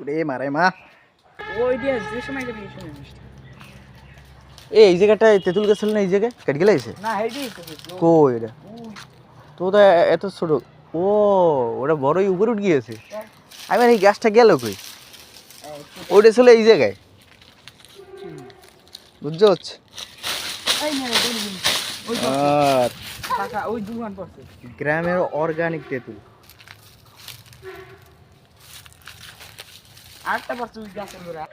ওরে মারে মা। ওই দিয়ে যে সময় গেলি এই সময় মিষ্টি। এই জায়গাটায় তেঁতুল গাছ ছিল না, এই জায়গায় কেটে গেলে এসে না হেডি কই এটা তো ওটা এত ছোট। ও ওটা বড়ই উপরে উঠে গিয়েছে। আমি এই গাছটা গেল কই, ওটা ছিল এই জায়গায়, বুঝছো? এই নে ওই আর কাকা ওই দোকান পড়ছে। গ্রামের অর্গানিক তেঁতুল। আটটা পড়ছে ওই গাছের গোড়া।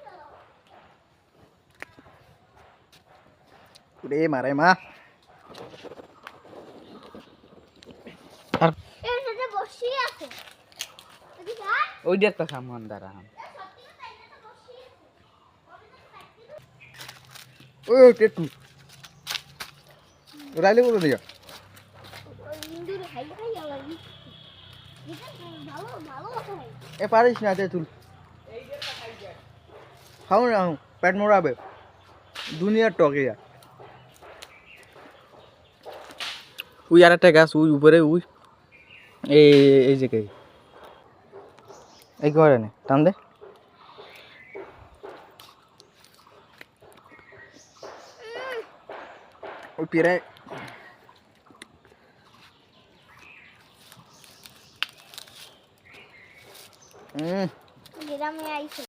ওরে মারে মা। আর ওই দিয়ে তো সামান দ্বারা ওই তেঁতুল রাইলে বলে দিয়া এ পারিস না তেঁতুল খাও না, পেট মোড়াবে দুনিয়ার টকে। ওই আর একটা গাছ ওই উপরে, ওই এই জায়গায় এই ঘরে নে টান দে। ওই পেরায় গ্রামে আইছে।